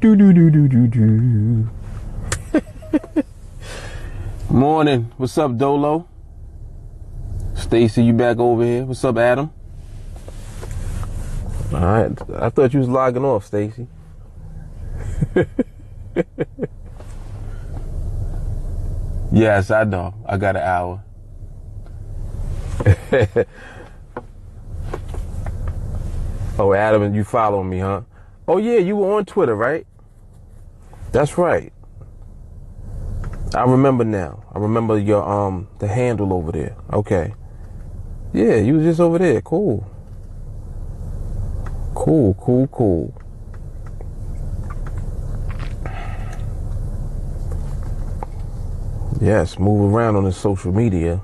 Do do do do do do. Morning. What's up, Dolo? Stacy, you back over here? What's up, Adam? All right. I thought you was logging off, Stacy. Yes, I know. I got an hour. Oh, Adam, you following me, huh? Oh, yeah, you were on Twitter, right? That's right. I remember now. I remember your the handle over there. Okay. Yeah, you was just over there. Cool. Cool. Yes, move around on the social media.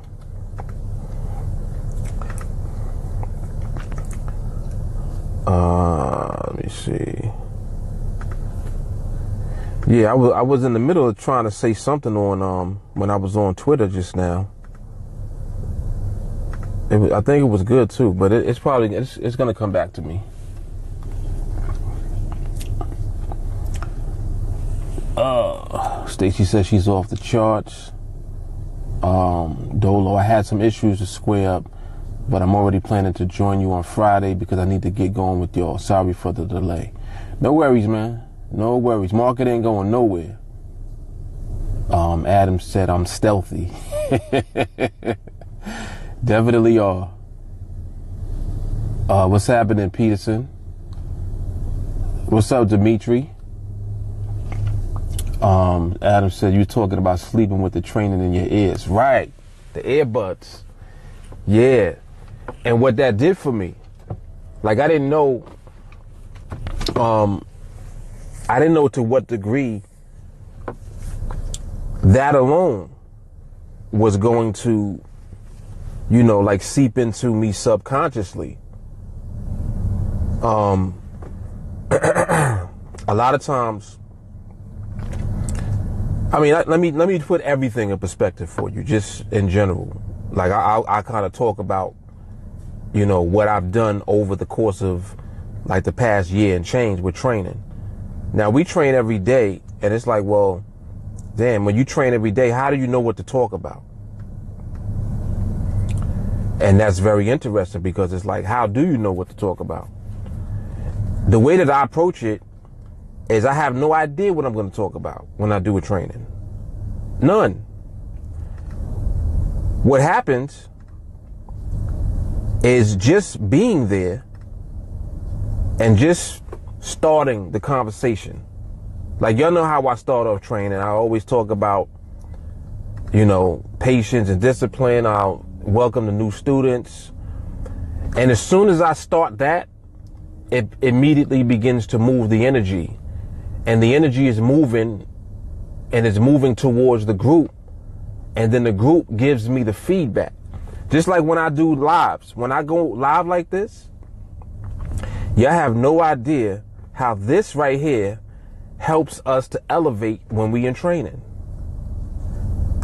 Let me see. Yeah, I was in the middle of trying to say something on when I was on Twitter just now. I think it was good too, but it's probably it's gonna come back to me. Stacy says she's off the charts. Dolo, I had some issues to square up, but I'm already planning to join you on Friday because I need to get going with y'all. Sorry for the delay. No worries, man. No worries. Market ain't going nowhere. Adam said I'm stealthy. Definitely are. What's happening, Peterson? What's up, Dimitri? Adam said you're talking about sleeping with the training in your ears. Right. The earbuds. Yeah. And what that did for me, like I didn't know to what degree that alone was going to, like seep into me subconsciously. A lot of times, I mean, let me put everything in perspective for you, just in general. Like I kind of talk about, what I've done over the course of like the past year and change with training. Now we train every day, and it's like, well, damn, when you train every day, how do you know what to talk about? And that's very interesting because it's like, how do you know what to talk about? The way that I approach it is I have no idea what I'm going to talk about when I do a training. None. What happens is just being there and just starting the conversation. Like, y'all know how I start off training. I always talk about, patience and discipline. I'll welcome the new students. And as soon as I start that, it immediately begins to move the energy. And the energy is moving, and it's moving towards the group. And then the group gives me the feedback. Just like when I do lives. When I go live like this, y'all have no idea how this right here helps us to elevate when we in training.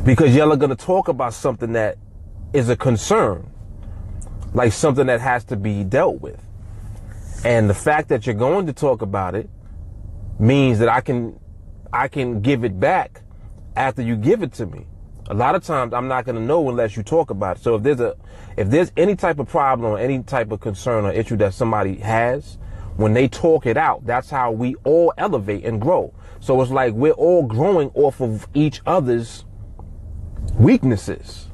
Because y'all are going to talk about something that is a concern. Like something that has to be dealt with. And the fact that you're going to talk about it means that I can give it back after you give it to me. A lot of times I'm not going to know unless you talk about it. So if there's any type of problem or any type of concern or issue that somebody has, when they talk it out, that's how we all elevate and grow. So it's like we're all growing off of each other's weaknesses.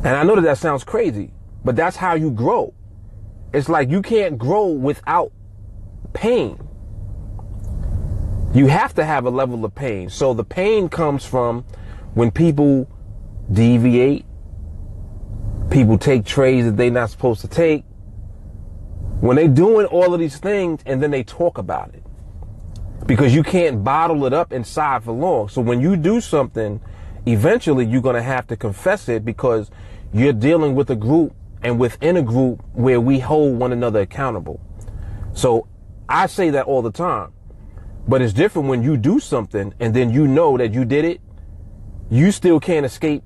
And I know that sounds crazy, but that's how you grow. It's like you can't grow without pain. You have to have a level of pain. So the pain comes from when people deviate, people take trades that they're not supposed to take. When they're doing all of these things and then they talk about it. Because you can't bottle it up inside for long. So when you do something, eventually you're going to have to confess it because you're dealing with a group and within a group where we hold one another accountable. So I say that all the time. But it's different when you do something and then you know that you did it. You still can't escape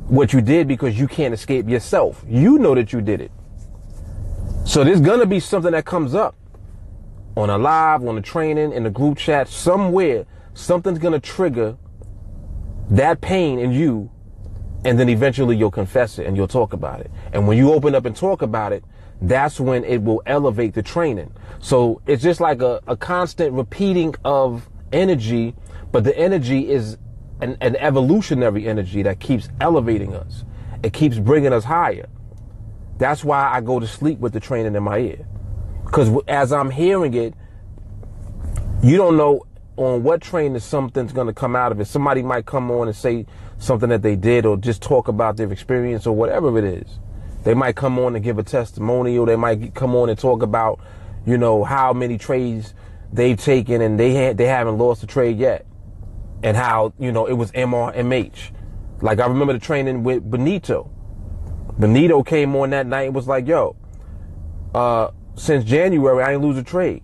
what you did because you can't escape yourself. You know that you did it. So there's going to be something that comes up on a live, on a training, in the group chat, somewhere, something's going to trigger that pain in you. And then eventually you'll confess it and you'll talk about it. And when you open up and talk about it, that's when it will elevate the training. So it's just like a constant repeating of energy, but the energy is an evolutionary energy that keeps elevating us. It keeps bringing us higher. That's why I go to sleep with the training in my ear. Because as I'm hearing it, you don't know on what train something's going to come out of it. Somebody might come on and say something that they did, or just talk about their experience, or whatever it is. They might come on and give a testimonial. They might come on and talk about, you know, how many trades they've taken and they haven't lost a trade yet, and how, you know, it was MRMH. Like I remember the training with Benito. Benito came on that night and was like, yo, since January, I ain't lose a trade.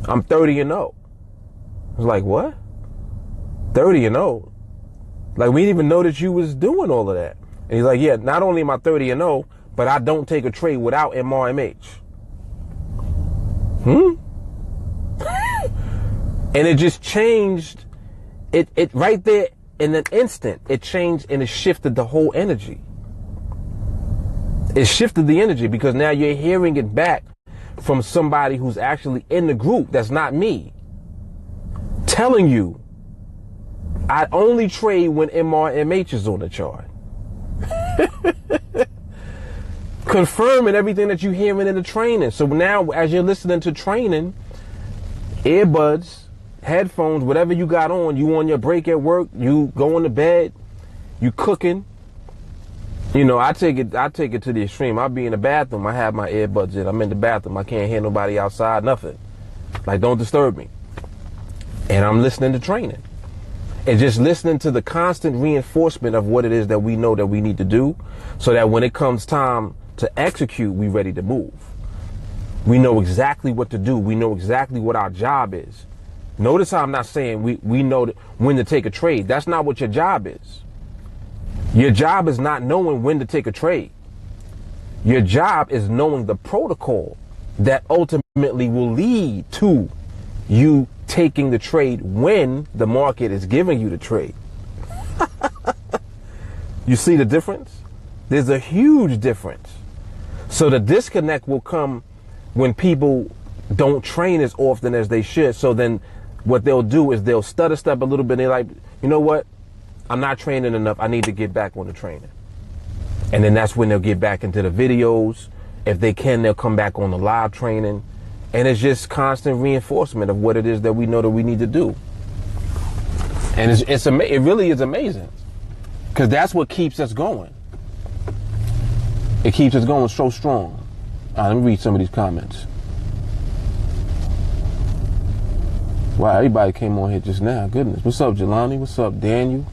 I'm 30-0. I was like, what? 30-0? Like, we didn't even know that you was doing all of that. And he's like, yeah, not only am I 30-0, but I don't take a trade without MRMH. And it just changed. It right there in an instant, it changed and it shifted the whole energy. It shifted the energy because now you're hearing it back from somebody who's actually in the group that's not me, telling you, I only trade when MRMH is on the chart. Confirming everything that you're hearing in the training. So now as you're listening to training, earbuds, headphones, whatever you got on, you on your break at work, you going to bed, you cooking. You know, I take it to the extreme. I'll be in the bathroom, I have my earbuds in, I'm in the bathroom, I can't hear nobody outside, nothing. Like, don't disturb me. And I'm listening to training. And just listening to the constant reinforcement of what it is that we know that we need to do, so that when it comes time to execute, we ready to move. We know exactly what to do. We know exactly what our job is. Notice how I'm not saying we know when to take a trade. That's not what your job is. Your job is not knowing when to take a trade. Your job is knowing the protocol that ultimately will lead to you taking the trade when the market is giving you the trade. You see the difference? There's a huge difference. So the disconnect will come when people don't train as often as they should. So then what they'll do is they'll stutter step a little bit. They're like, you know what? I'm not training enough. I need to get back on the training. And then that's when they'll get back into the videos. If they can, they'll come back on the live training. And it's just constant reinforcement of what it is that we know that we need to do. And it really is amazing, because that's what keeps us going. It keeps us going so strong. Let me read some of these comments. Wow, everybody came on here just now. Goodness. What's up, Jelani? What's up, Daniel?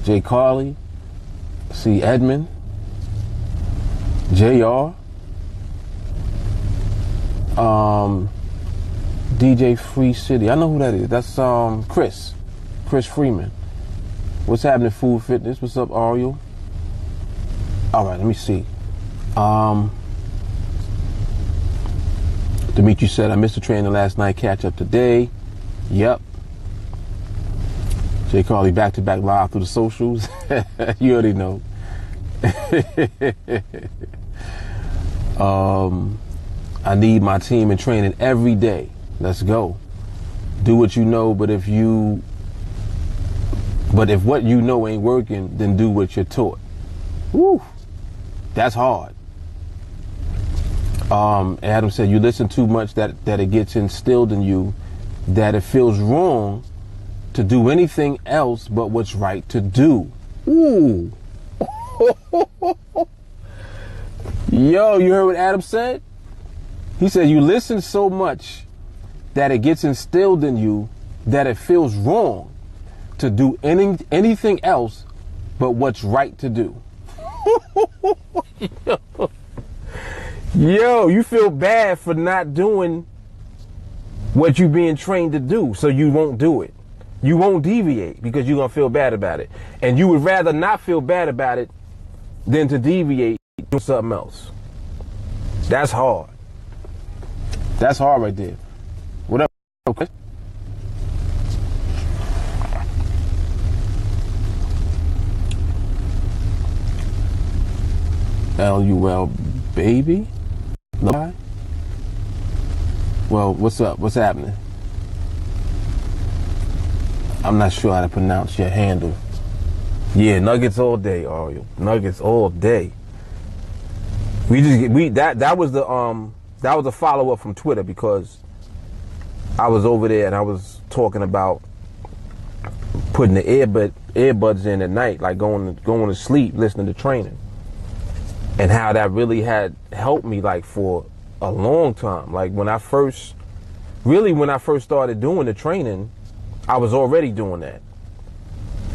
Jay Carly. See Edmund. JR. DJ Free City. I know who that is. That's Chris Freeman. What's happening, Food Fitness? What's up, Ariel? All right, let me see. Demetri said, I missed the training last night, catch up today. Yep. Jay Carly back-to-back live through the socials. You already know. I need my team in training every day. Let's go. Do what you know, but if what you know ain't working, then do what you're taught. Woo. That's hard. Adam said, you listen too much that it gets instilled in you that it feels wrong to do anything else but what's right to do. Ooh. Yo, you heard what Adam said? He said, you listen so much that it gets instilled in you that it feels wrong to do anything else but what's right to do. Yo, you feel bad for not doing what you're being trained to do, so you won't do it. You won't deviate because you're going to feel bad about it. And you would rather not feel bad about it than to deviate and do something else. That's hard. That's hard right there. Okay. LUL baby? No. Well, what's up? What's happening? I'm not sure how to pronounce your handle. Yeah, nuggets all day, Ariel. Nuggets all day. That was the follow up from Twitter, because I was over there and I was talking about putting the earbuds in at night, like going to sleep, listening to training, and how that really had helped me like for a long time. Like when I first started doing the training, I was already doing that.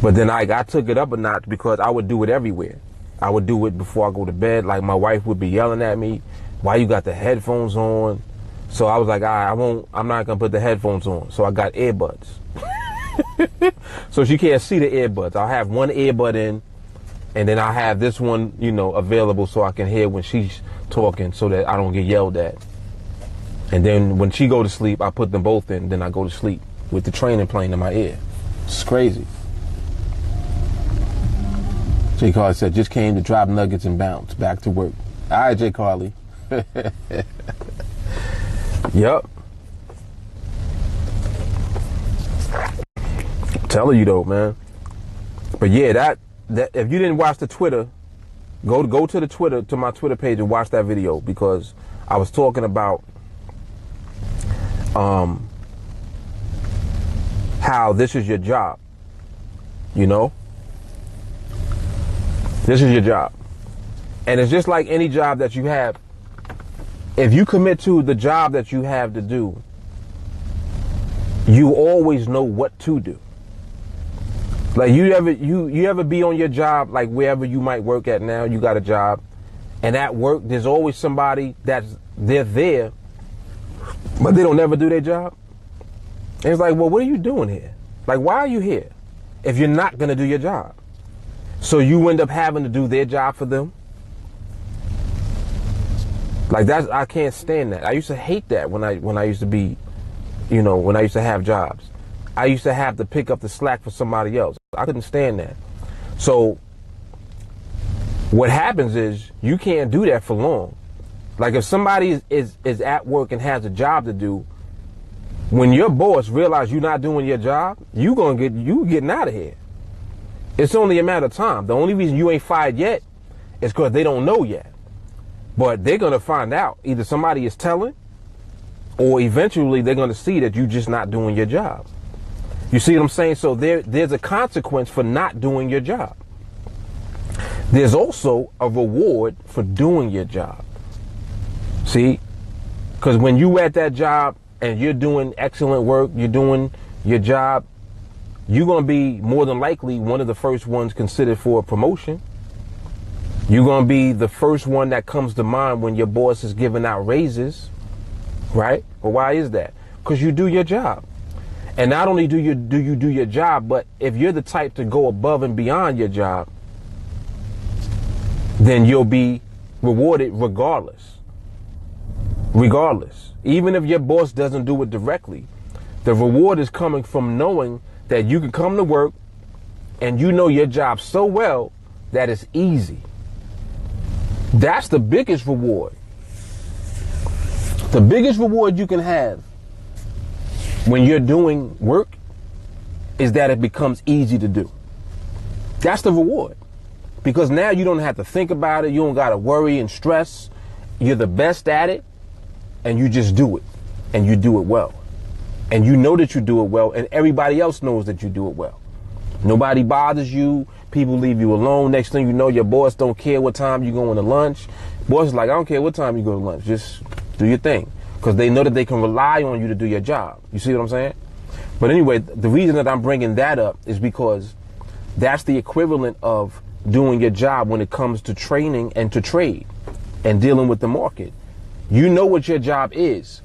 But then I took it up a notch, because I would do it everywhere. I would do it before I go to bed. Like my wife would be yelling at me, "Why you got the headphones on?" So I was like, I'm not gonna put the headphones on. So I got earbuds. So she can't see the earbuds. I'll have one earbud in, and then I'll have this one, available so I can hear when she's talking, so that I don't get yelled at. And then when she go to sleep, I put them both in, then I go to sleep with the training playing in my ear. It's crazy. J. Carly said, just came to drop nuggets and bounce. Back to work. All right, J. Carly. Yep. I'm telling you though, man. But yeah, that if you didn't watch the Twitter, go to my Twitter page and watch that video, because I was talking about how this is your job. This is your job. And it's just like any job that you have. If you commit to the job that you have to do, you always know what to do. Like you ever be on your job, like wherever you might work at now, you got a job, and at work there's always somebody they're there, but they don't ever do their job. And it's like, well, what are you doing here? Like, why are you here if you're not gonna do your job? So you end up having to do their job for them. Like I can't stand that. I used to hate that when I used to be, when I used to have jobs. I used to have to pick up the slack for somebody else. I couldn't stand that. So what happens is you can't do that for long. Like if somebody is at work and has a job to do, when your boss realizes you're not doing your job, you getting out of here. It's only a matter of time. The only reason you ain't fired yet is because they don't know yet. But they're going to find out. Either somebody is telling, or eventually they're going to see that you're just not doing your job. You see what I'm saying? So there's a consequence for not doing your job. There's also a reward for doing your job. See? Because when you at that job and you're doing excellent work, you're doing your job, you're going to be more than likely one of the first ones considered for a promotion. You're going to be the first one that comes to mind when your boss is giving out raises, right? Well, why is that? Because you do your job. And not only do you do your job, but if you're the type to go above and beyond your job, then you'll be rewarded regardless. Regardless. Even if your boss doesn't do it directly, the reward is coming from knowing that you can come to work and you know your job so well that it's easy. That's the biggest reward. The biggest reward you can have when you're doing work is that it becomes easy to do. That's the reward. Because now you don't have to think about it. You don't got to worry and stress. You're the best at it, and you just do it, and you do it well. And you know that you do it well, and everybody else knows that you do it well. Nobody bothers you. People leave you alone. Next thing you know, your boss don't care what time you going to lunch. Boss is like, I don't care what time you go to lunch. Just do your thing. Because they know that they can rely on you to do your job. You see what I'm saying? But anyway, the reason that I'm bringing that up is because that's the equivalent of doing your job when it comes to training and to trade and dealing with the market. You know what your job is.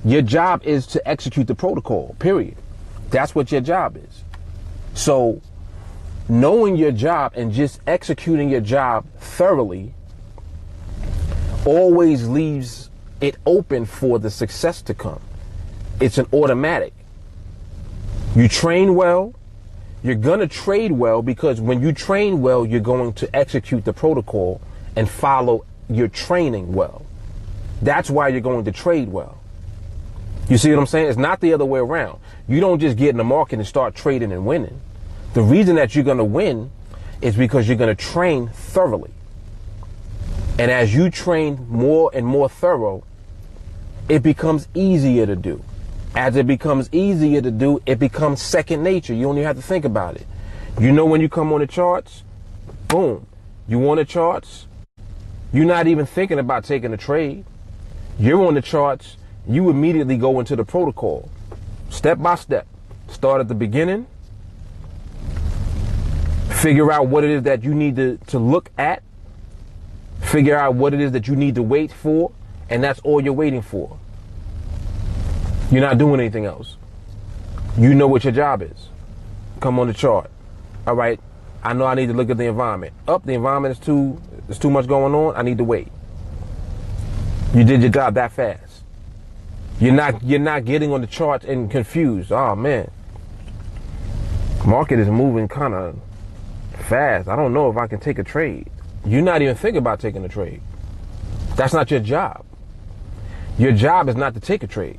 Your job is to execute the protocol, period. That's what your job is. So knowing your job and just executing your job thoroughly always leaves it open for the success to come. It's an automatic. You train well, you're going to trade well, because when you train well, you're going to execute the protocol and follow your training well. That's why you're going to trade well. You see what I'm saying? It's not the other way around. You don't just get in the market and start trading and winning. The reason that you're going to win is because you're going to train thoroughly. And as you train more and more thorough, it becomes easier to do. As it becomes easier to do, it becomes second nature. You don't even have to think about it. You know, when you come on the charts, boom, you on the charts, you're not even thinking about taking a trade. You're on the charts, you immediately go into the protocol, step by step. Start at the beginning, figure out what it is that you need to look at, figure out what it is that you need to wait for, and that's all you're waiting for. You're not doing anything else. You know what your job is. Come on the chart. All right, I know I need to look at the environment. The environment is there's too much going on. I need to wait. You did your job that fast. You're not getting on the charts and confused. Oh man, market is moving kind of fast. I don't know if I can take a trade. You're not even thinking about taking a trade. That's not your job. Your job is not to take a trade.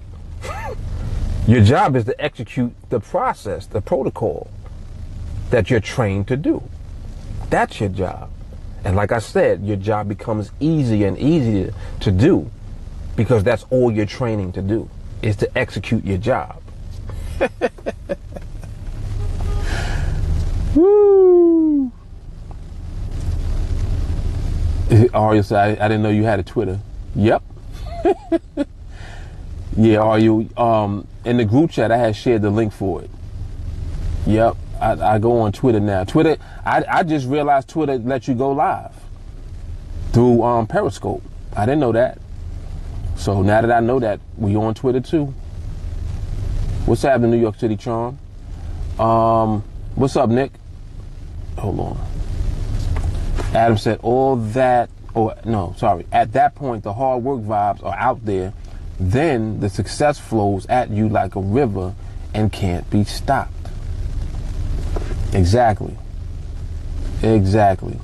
Your job is to execute the process, the protocol that you're trained to do. That's your job. And like I said, your job becomes easier and easier to do because that's all you're training to do, is to execute your job. Woo! Aria said, I didn't know you had a Twitter. Yep. Yeah, are you in the group chat? I had shared the link for it. Yep, I go on Twitter now. Twitter, I just realized Twitter lets you go live through Periscope. I didn't know that. So now that I know that, we on Twitter too. What's happening, New York City Charm? What's up, Nick? Hold on. Adam said at that point the hard work vibes are out there. Then the success flows at you like a river and can't be stopped. Exactly. Exactly.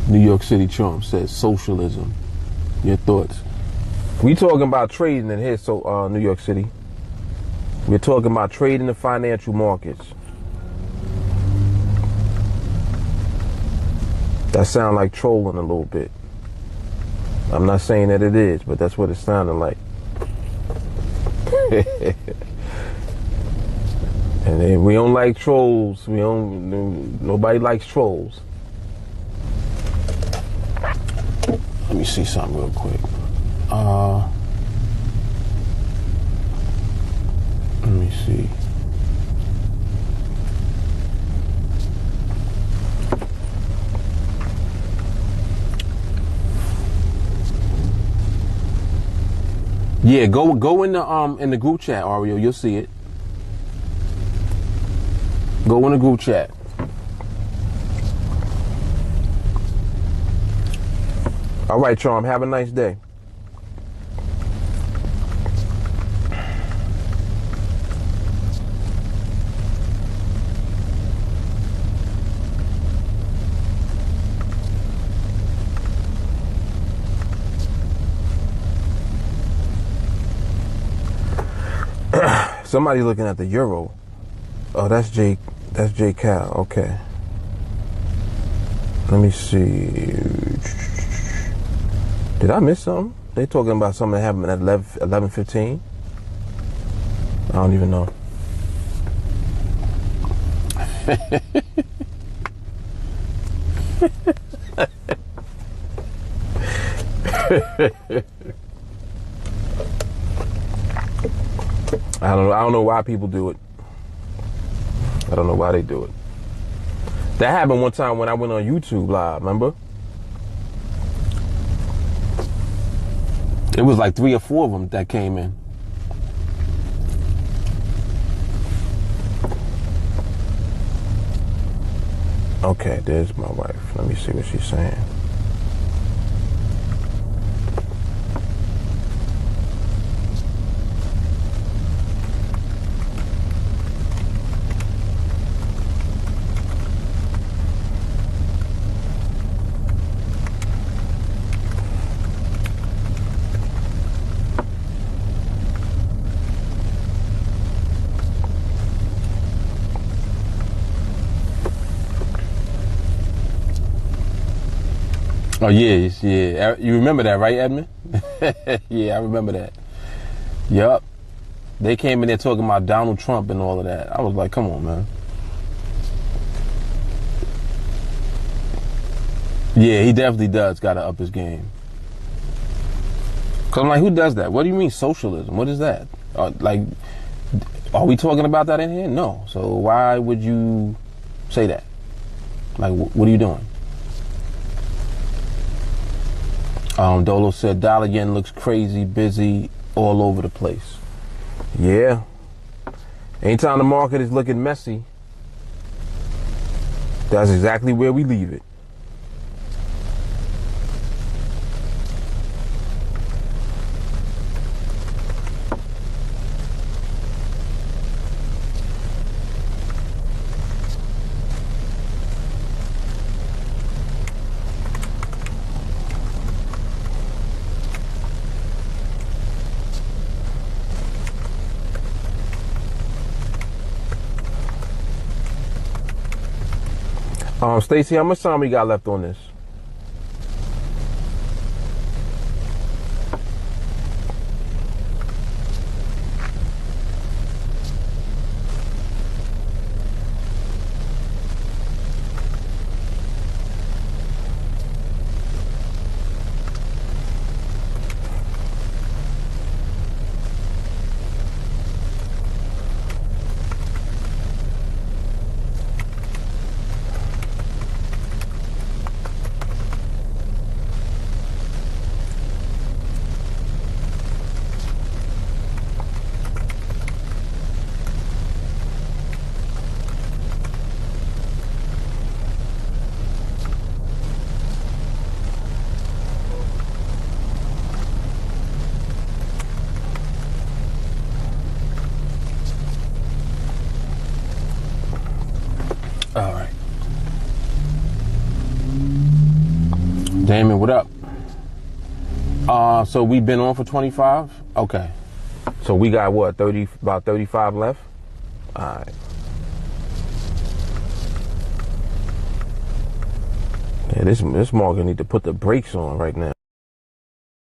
New York City Trump says socialism. Your thoughts? We talking about trading in here, so New York City. We're talking about trading the financial markets. That sounds like trolling a little bit. I'm not saying that it is, but that's what it sounded like. And then we don't like trolls. Nobody likes trolls. Let me see something real quick. Let me see. Yeah, go in the group chat, Ario. You'll see it. Go in the group chat. All right, Charm. Have a nice day. Somebody's looking at the euro. Oh, that's J Cal. Okay. Let me see. Did I miss something? They talking about something happening at 11:15. I don't even know. I don't know why people do it. I don't know why they do it. That happened one time when I went on YouTube live, remember? It was like 3 or 4 of them that came in. Okay, there's my wife. Let me see what she's saying. Oh, yeah, yeah. You remember that, right, Edmund? Yeah, I remember that. Yup. They came in there talking about Donald Trump and all of that. I was like, come on, man. Yeah, he definitely does got to up his game. Because I'm like, who does that? What do you mean socialism? What is that? Like, are we talking about that in here? No. So why would you say that? Like, what are you doing? Dolo said, dollar yen looks crazy, busy, all over the place. Yeah. Anytime the market is looking messy, that's exactly where we leave it. Stacy, how much time we got left on this? All right. Damon, what up? So we've been on for 25? Okay. So we got what, about 35 left? All right. Yeah, this market need to put the brakes on right now.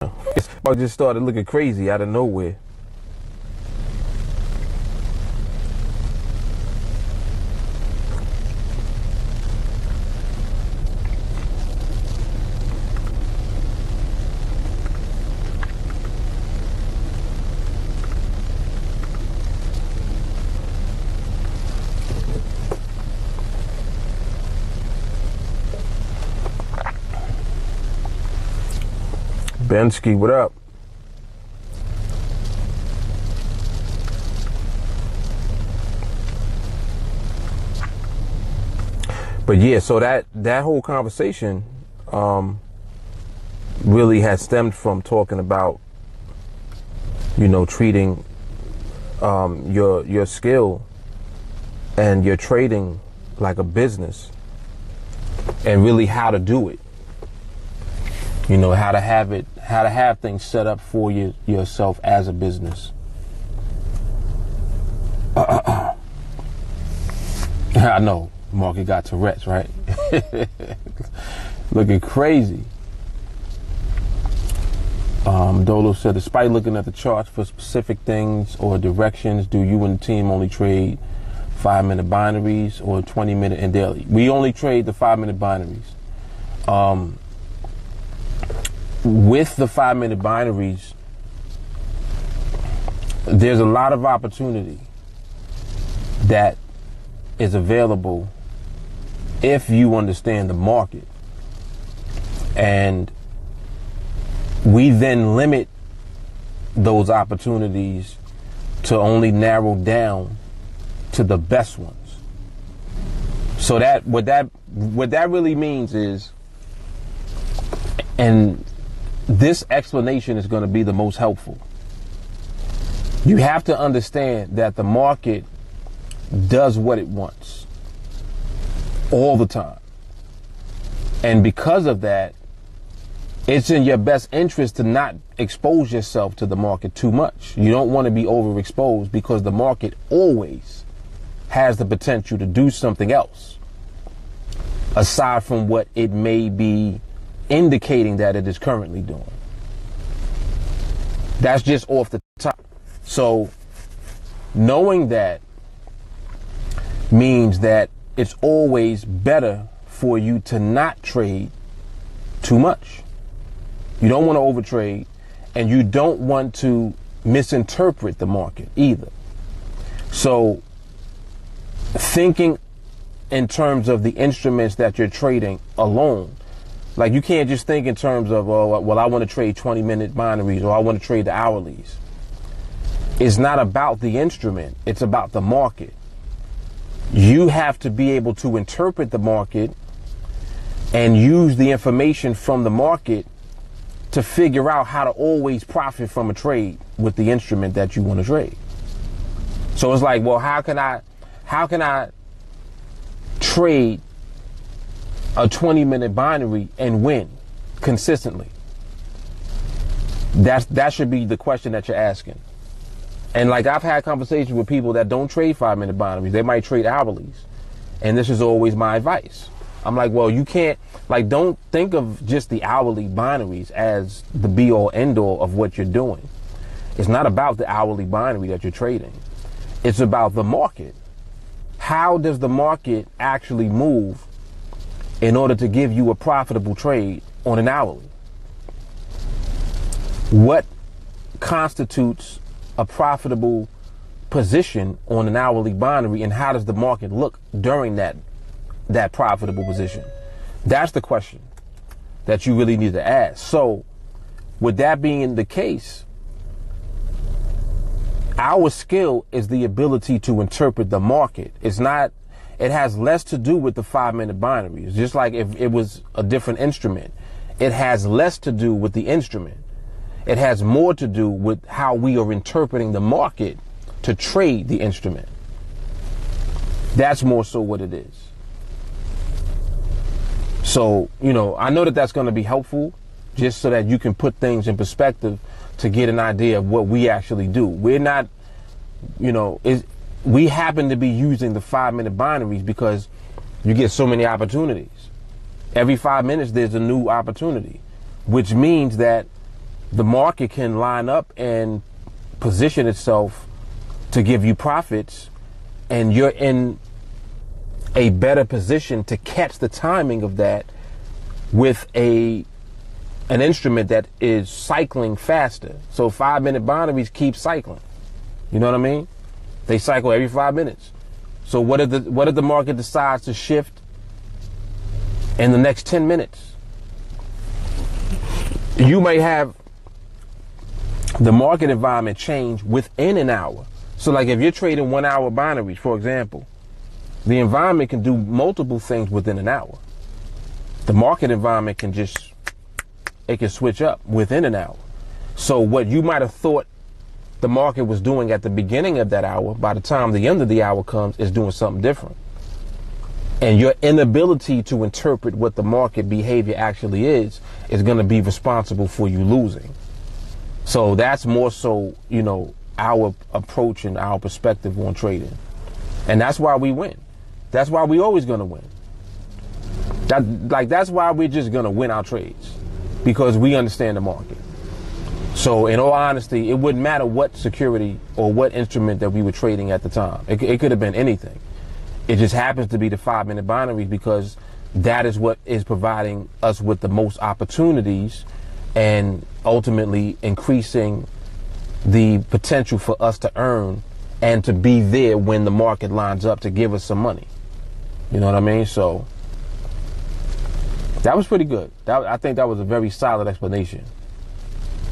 I just started looking crazy out of nowhere. Bensky, what up? But yeah, so that whole conversation really has stemmed from talking about, you know, treating your skill and your trading like a business, and really how to do it. You know, how to have things set up for yourself as a business. I know, market got Tourette's, right? Looking crazy. Dolo said, despite looking at the charts for specific things or directions, do you and the team only trade 5-minute binaries or 20-minute and daily? We only trade the 5-minute binaries. With the 5-minute binaries, there's a lot of opportunity that is available if you understand the market. And we then limit those opportunities to only narrow down to the best ones. So that what that really means is, and this explanation is going to be the most helpful. You have to understand that the market does what it wants all the time. And because of that, it's in your best interest to not expose yourself to the market too much. You don't want to be overexposed, because the market always has the potential to do something else aside from what it may be indicating that it is currently doing. That's just off the top. So knowing that means that it's always better for you to not trade too much. You don't want to overtrade, and you don't want to misinterpret the market either. So thinking in terms of the instruments that you're trading alone, like you can't just think in terms of, oh, well, I want to trade 20-minute binaries, or I want to trade the hourlies. It's not about the instrument, it's about the market. You have to be able to interpret the market and use the information from the market to figure out how to always profit from a trade with the instrument that you want to trade. So it's like, well, how can I trade a 20-minute binary and win consistently? That should be the question that you're asking. And like, I've had conversations with people that don't trade 5-minute binaries. They might trade hourlies. And this is always my advice. I'm like, well, you can't, like, don't think of just the hourly binaries as the be-all end-all of what you're doing. It's not about the hourly binary that you're trading. It's about the market. How does the market actually move in order to give you a profitable trade on an hourly? What constitutes a profitable position on an hourly binary, and how does the market look during that profitable position? That's the question that you really need to ask. So with that being the case, our skill is the ability to interpret the market. It has less to do with the 5-minute binaries. Just like if it was a different instrument, it has less to do with the instrument. It has more to do with how we are interpreting the market to trade the instrument. That's more so what it is. So, I know that that's going to be helpful, just so that you can put things in perspective to get an idea of what we actually do. We're not, we happen to be using the 5-minute binaries because you get so many opportunities. Every 5 minutes, there's a new opportunity, which means that the market can line up and position itself to give you profits, and you're in a better position to catch the timing of that with an instrument that is cycling faster. So 5-minute binaries keep cycling. You know what I mean? They cycle every 5 minutes. So what if the market decides to shift in the next 10 minutes? You may have the market environment change within an hour. So like if you're trading 1-hour binaries, for example, the environment can do multiple things within an hour. The market environment can switch up within an hour. So what you might have thought the market was doing at the beginning of that hour, by the time the end of the hour comes, is doing something different. And your inability to interpret what the market behavior actually is going to be responsible for you losing. So that's more so, our approach and our perspective on trading. And that's why we win. That's why we always going to win. That's why we're just going to win our trades, because we understand the market. So in all honesty, it wouldn't matter what security or what instrument that we were trading at the time. It could have been anything. It just happens to be the 5-minute binaries, because that is what is providing us with the most opportunities and ultimately increasing the potential for us to earn and to be there when the market lines up to give us some money. You know what I mean? So that was pretty good. I think that was a very solid explanation.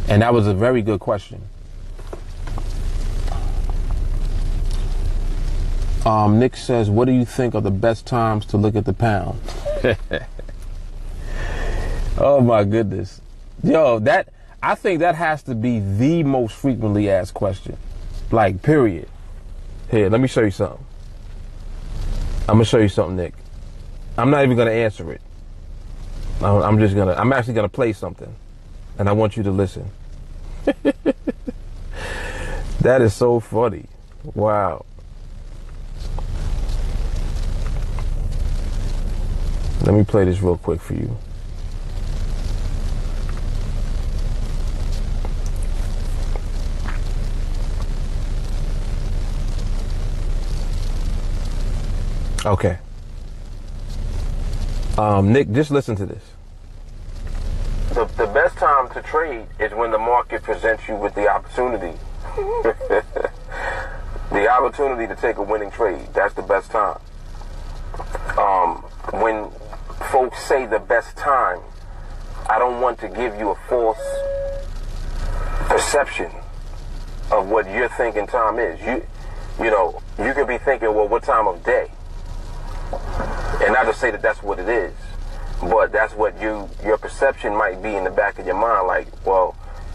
And that was a very good question. Nick says, what do you think are the best times to look at the pound? Oh my goodness. Yo, I think that has to be the most frequently asked question. Like, period. Here, let me show you something. I'm gonna show you something, Nick. I'm not even gonna answer it. I'm actually gonna play something, and I want you to listen. That is so funny. Wow. Let me play this real quick for you. Okay. Nick, just listen to this. The best time to trade is when the market presents you with the opportunity. The opportunity to take a winning trade. That's the best time. When folks say the best time, I don't want to give you a false perception of what you're thinking time is. You know, you could be thinking, well, what time of day? And not to say that that's what it is, but that's what your perception might be in the back of your mind. Like, well,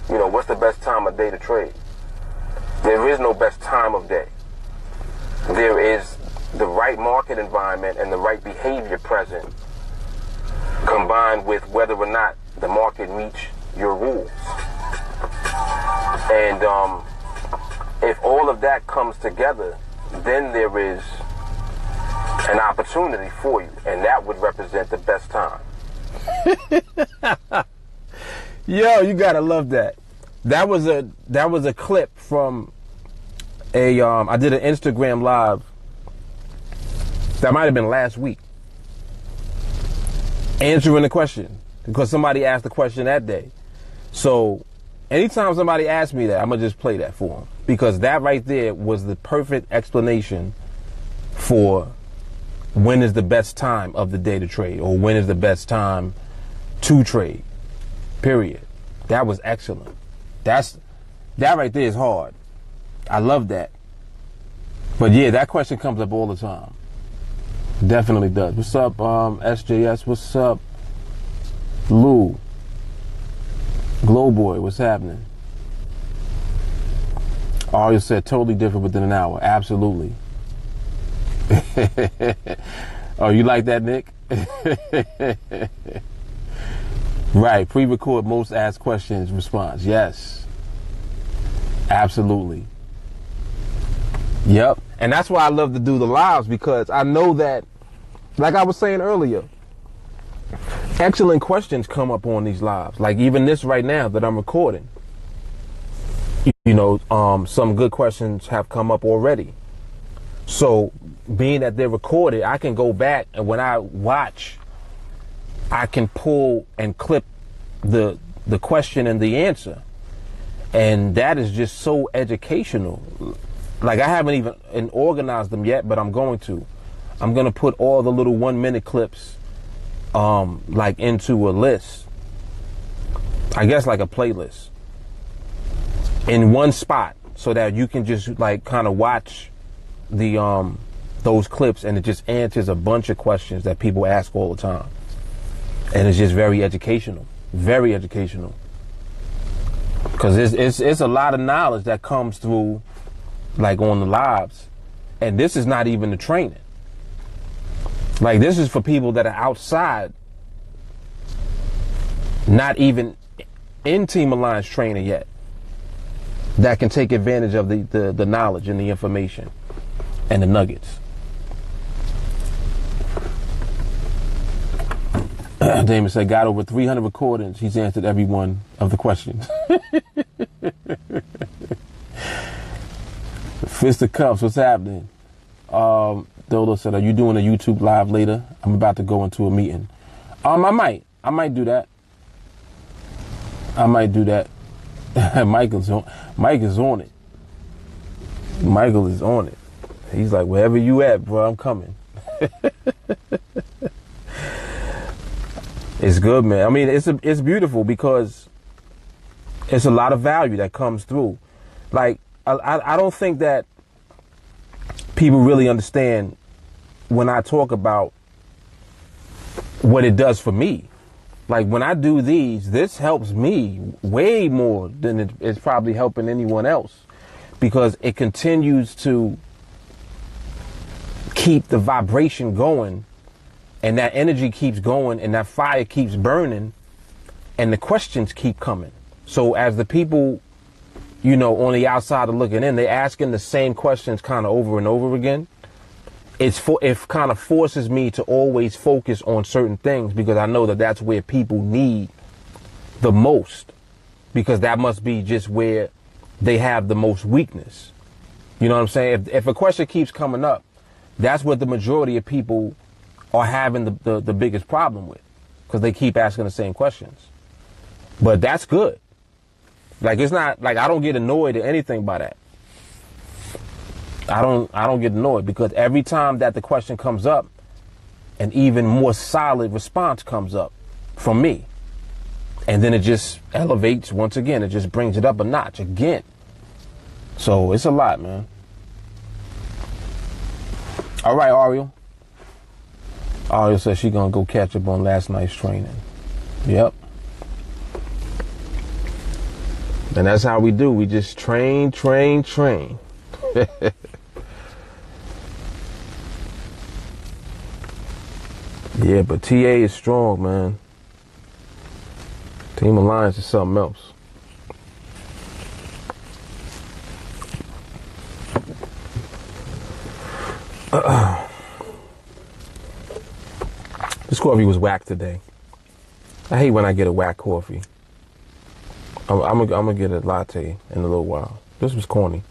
you know, what's the best time of day to trade? There is no best time of day. There is the right market environment and the right behavior present, combined with whether or not the market meets your rules. And if all of that comes together, then there is an opportunity for you, and that would represent the best time. Yo, you gotta love that. That was a clip from a I did an Instagram live. That might have been last week, answering the question, because somebody asked the question that day. So anytime somebody asks me that, I'm gonna just play that for them, because that right there was the perfect explanation for when is the best time of the day to trade, or when is the best time to trade, period. That was excellent. That right there is hard. I love that. But yeah, that question comes up all the time. Definitely does. What's up, SJS? What's up, Lou? Glowboy, what's happening? Aria said totally different within an hour. Absolutely. Oh, you like that, Nick? Right, pre-record most asked questions response. Yes, absolutely. Yep, and that's why I love to do the lives, because I know that, like I was saying earlier, excellent questions come up on these lives. Like even this right now that I'm recording, you know, some good questions have come up already. So being that they're recorded, I can go back, and when I watch, I can pull and clip the question and the answer. And that is just so educational. Like I haven't even organized them yet, but I'm going to. I'm going to put all the little 1-minute clips like into a list. I guess like a playlist in one spot, so that you can just like kind of watch the those clips, and it just answers a bunch of questions that people ask all the time. And it's just very educational, because it's a lot of knowledge that comes through, like on the lives. And this is not even the training. Like this is for people that are outside, not even in TeamAlliance training yet, that can take advantage of the knowledge and the information and the nuggets. Damon said, got over 300 recordings. He's answered every one of the questions. Fist of Cups, what's happening? Dodo said, are you doing a YouTube live later? I'm about to go into a meeting. I might do that. Mike is on it. Michael is on it. He's like, wherever you at, bro, I'm coming. It's good, man. I mean, it's beautiful, because it's a lot of value that comes through. Like, I don't think that people really understand when I talk about what it does for me. Like when I do this helps me way more than it's probably helping anyone else, because it continues to keep the vibration going, and that energy keeps going, and that fire keeps burning, and the questions keep coming. So as the people, you know, on the outside are looking in, they're asking the same questions kind of over and over again. It kind of forces me to always focus on certain things, because I know that that's where people need the most, because that must be just where they have the most weakness. You know what I'm saying? If a question keeps coming up, That's what the majority of people are having the biggest problem with, because they keep asking the same questions. But that's good. Like, it's not like I don't get annoyed or anything by that. I don't get annoyed, because every time that the question comes up, an even more solid response comes up from me. And then it just elevates once again. It just brings it up a notch again. So it's a lot, man. All right, Ariel. Ariel says she's going to go catch up on last night's training. Yep. And that's how we do. We just train. Yeah, but TA is strong, man. TeamAlliance is something else. This coffee was whack today. I hate when I get a whack coffee. I'm gonna get a latte in a little while. This was corny.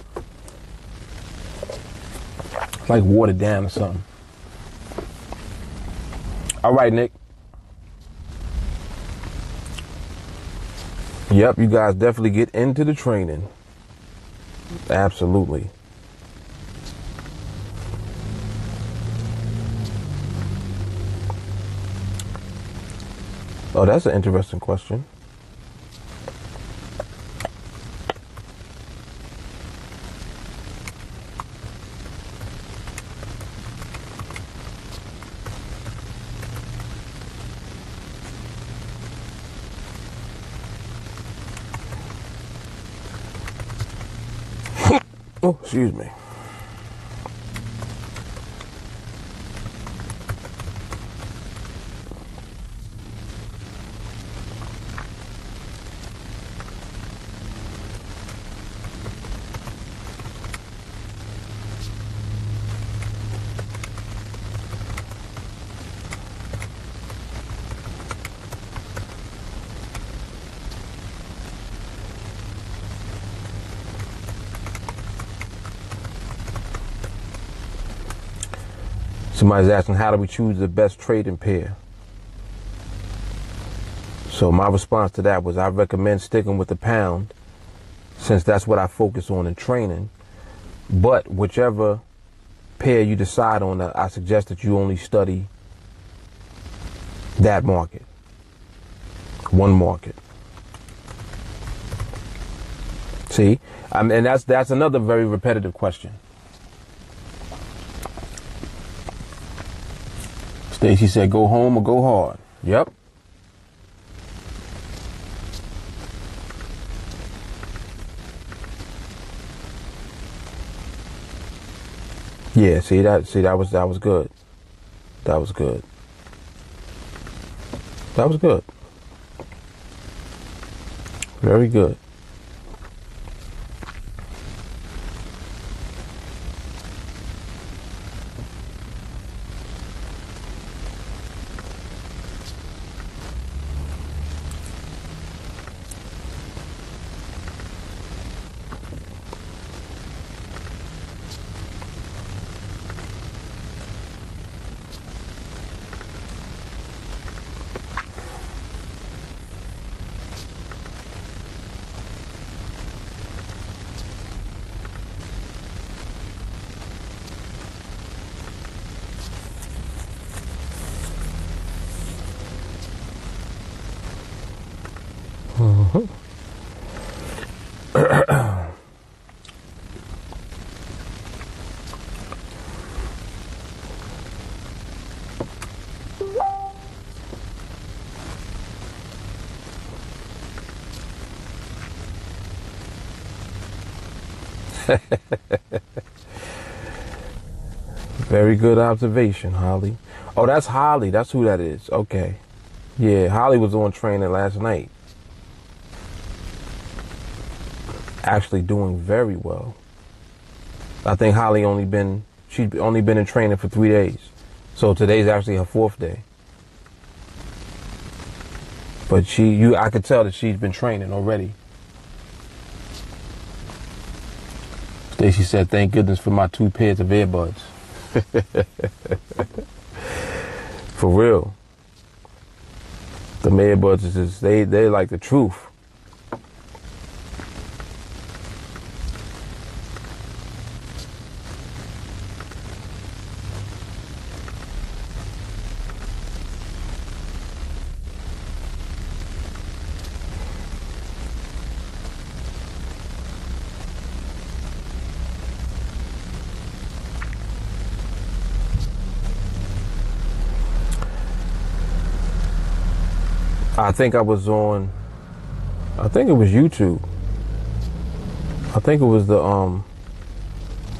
Like watered down or something. All right, Nick. Yep, you guys definitely get into the training. Absolutely. Oh, that's an interesting question. Oh, excuse me. Somebody's asking, how do we choose the best trading pair? So my response to that was, I recommend sticking with the pound, since that's what I focus on in training. But whichever pair you decide on, I suggest that you only study that market, one market. See, and that's another very repetitive question. Stacy said, go home or go hard. Yep. Yeah, that was good. That was good. That was good. Very good. Very good observation, Holly. Oh, that's Holly. That's who that is. Okay. Yeah, Holly was on training last night. Actually doing very well. I think Holly she's only been in training for 3 days. So today's actually her 4th day. But I could tell that she's been training already. Stacy said, thank goodness for my 2 pairs of earbuds. For real. The earbuds is just, they like the truth. I think I was on, I think it was YouTube. I think it was the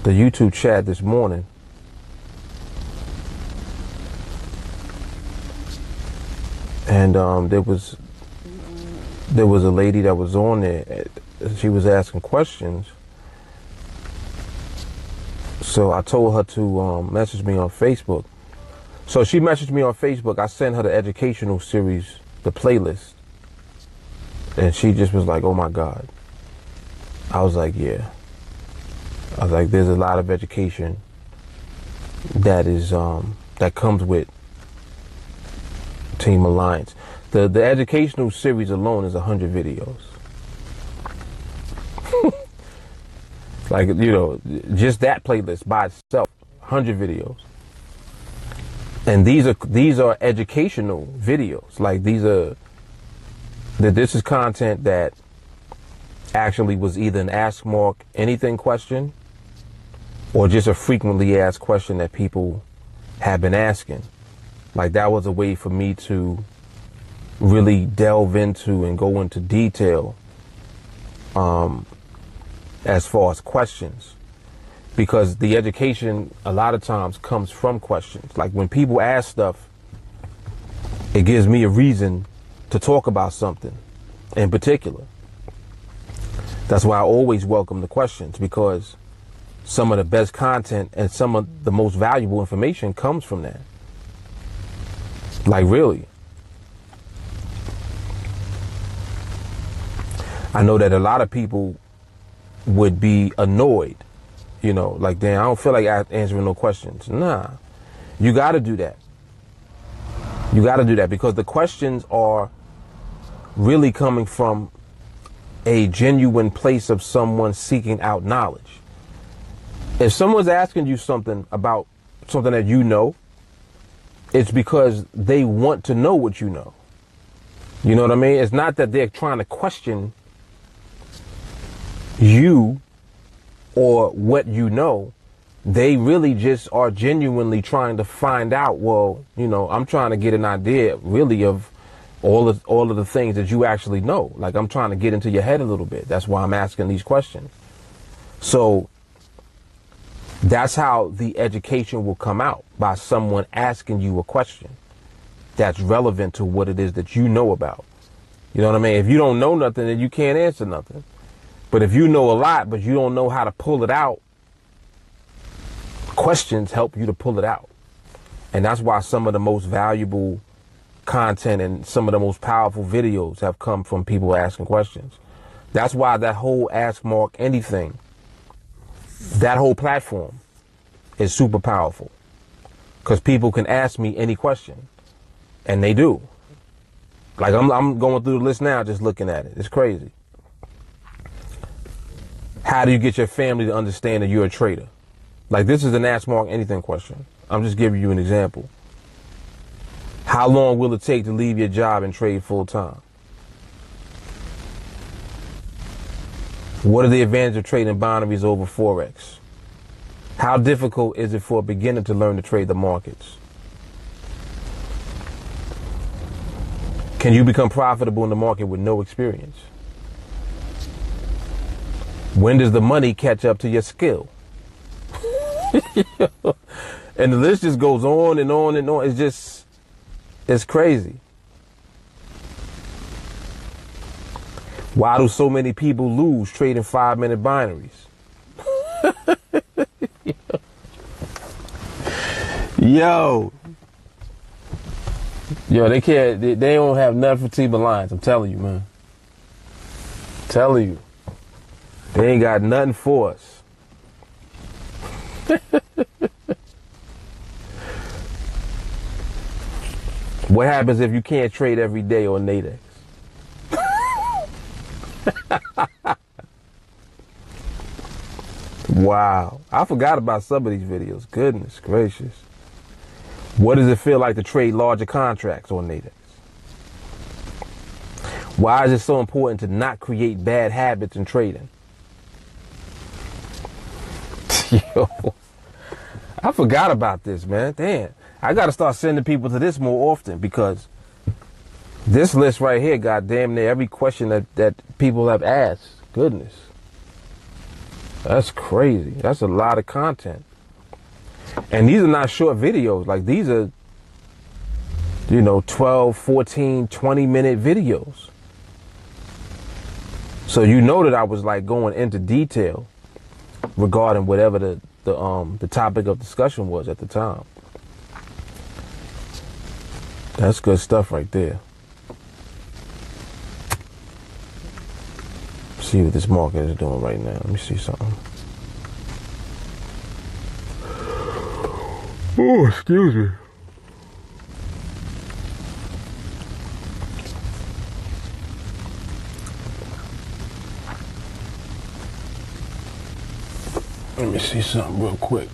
YouTube chat this morning. And there was a lady that was on there. She was asking questions. So I told her to message me on Facebook. So she messaged me on Facebook. I sent her the educational series, the playlist, and she just was like, oh my God. I was like, yeah. I was like, there's a lot of education that is that comes with TeamAlliance. The educational series alone is 100 videos. Like, you know, just that playlist by itself, 100 videos. And these are educational videos. Like, this is content that actually was either an Ask Mark Anything question or just a frequently asked question that people have been asking. Like, that was a way for me to really delve into and go into detail as far as questions. Because the education a lot of times comes from questions. Like, when people ask stuff, it gives me a reason to talk about something in particular. That's why I always welcome the questions, because some of the best content and some of the most valuable information comes from that. Like, really. I know that a lot of people would be annoyed. You know, like, damn, I don't feel like answering no questions. Nah, you got to do that. You got to do that, because the questions are really coming from a genuine place of someone seeking out knowledge. If someone's asking you something about something that you know, it's because they want to know what you know. You know what I mean? It's not that they're trying to question you or what you know. They really just are genuinely trying to find out, well, you know, I'm trying to get an idea really of all of the things that you actually know. Like, I'm trying to get into your head a little bit. That's why I'm asking these questions. So that's how the education will come out, by someone asking you a question that's relevant to what it is that you know about. You know what I mean? If you don't know nothing, then you can't answer nothing. But if you know a lot, but you don't know how to pull it out, questions help you to pull it out. And that's why some of the most valuable content and some of the most powerful videos have come from people asking questions. That's why that whole Ask Mark Anything, that whole platform is super powerful. Because people can ask me any question. And they do. Like, I'm going through the list now just looking at it. It's crazy. How do you get your family to understand that you're a trader? Like, this is an Ask Mark Anything question. I'm just giving you an example. How long will it take to leave your job and trade full time? What are the advantages of trading binaries over Forex? How difficult is it for a beginner to learn to trade the markets? Can you become profitable in the market with no experience? When does the money catch up to your skill? And the list just goes on and on and on. It's crazy. Why do so many people lose trading 5-minute binaries? Yo, they can't. They don't have nothing for TeamAlliance. I'm telling you, man. I'm telling you, they ain't got nothing for us. What happens if you can't trade every day on NADEX? Wow. I forgot about some of these videos. Goodness gracious. What does it feel like to trade larger contracts on NADEX? Why is it so important to not create bad habits in trading? Yo, I forgot about this, man. Damn. I got to start sending people to this more often, because this list right here got damn near every question that people have asked. Goodness. That's crazy. That's a lot of content. And these are not short videos. Like, these are, 12, 14, 20-minute videos. So you know that I was like going into detail regarding whatever the topic of discussion was at the time. That's good stuff right there. See what this market is doing right now. Let me see something. Oh, excuse me. Let me see something real quick.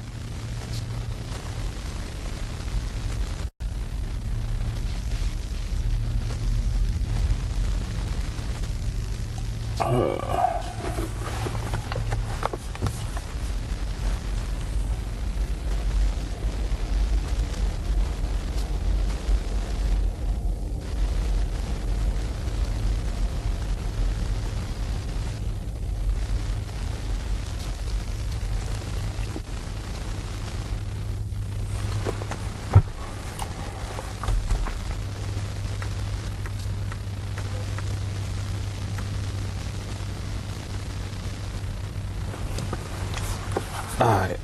All right.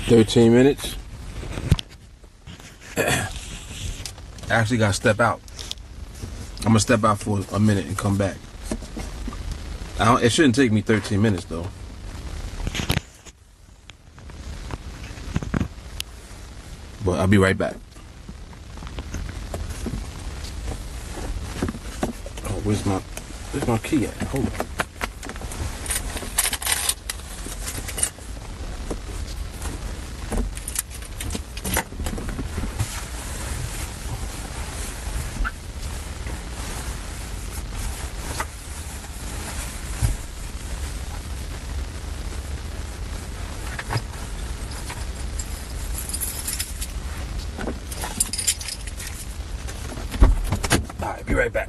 "13 minutes. I actually got to step out. I'm going to step out for a minute and come back. It shouldn't take me 13 minutes, though. But I'll be right back. Oh, where's my key at? Hold on. Be right back.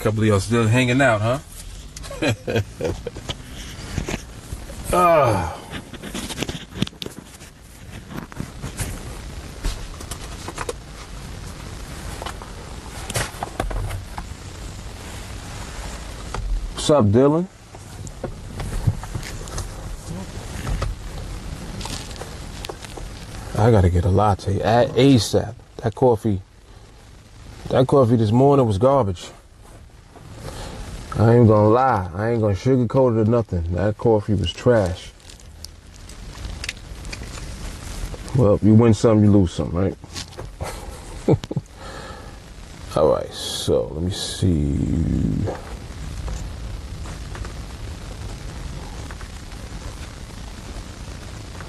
couple of y'all still hanging out, huh? Ah. What's up, Dylan? I gotta get a latte at ASAP. That coffee this morning was garbage. I ain't gonna lie. I ain't gonna sugarcoat it or nothing. That coffee was trash. Well, you win some, you lose some, right? All right, so let me see.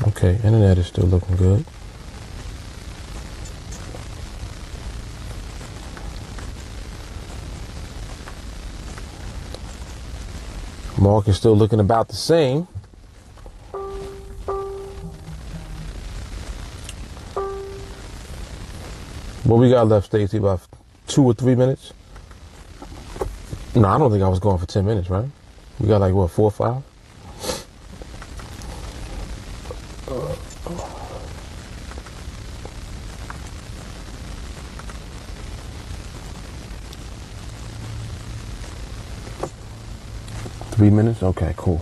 Okay, internet is still looking good. Market's still looking about the same. What we got left, Stacy? About 2 or 3 minutes? No, I don't think I was going for 10 minutes, right? We got like, what, 4 or 5? Three minutes? Okay, cool.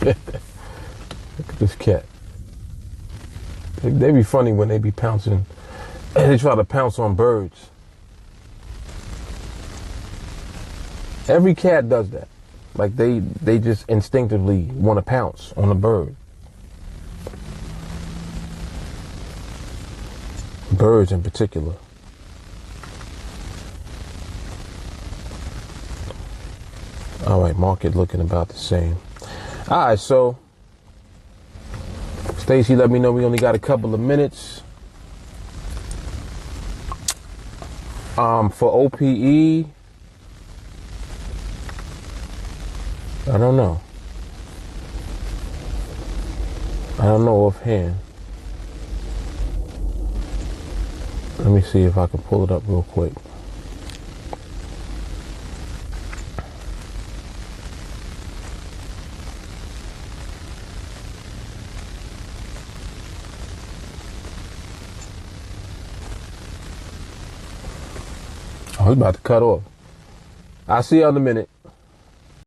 Look at this cat. They be funny when they be pouncing. They try to pounce on birds. Every cat does that. Like they just instinctively want to pounce on a bird. Birds in particular. All right, market looking about the same. All right, so Stacy let me know we only got a couple of minutes. For OPE, I don't know. I don't know offhand. Let me see if I can pull it up real quick. Oh, he's about to cut off. I'll see you in a minute.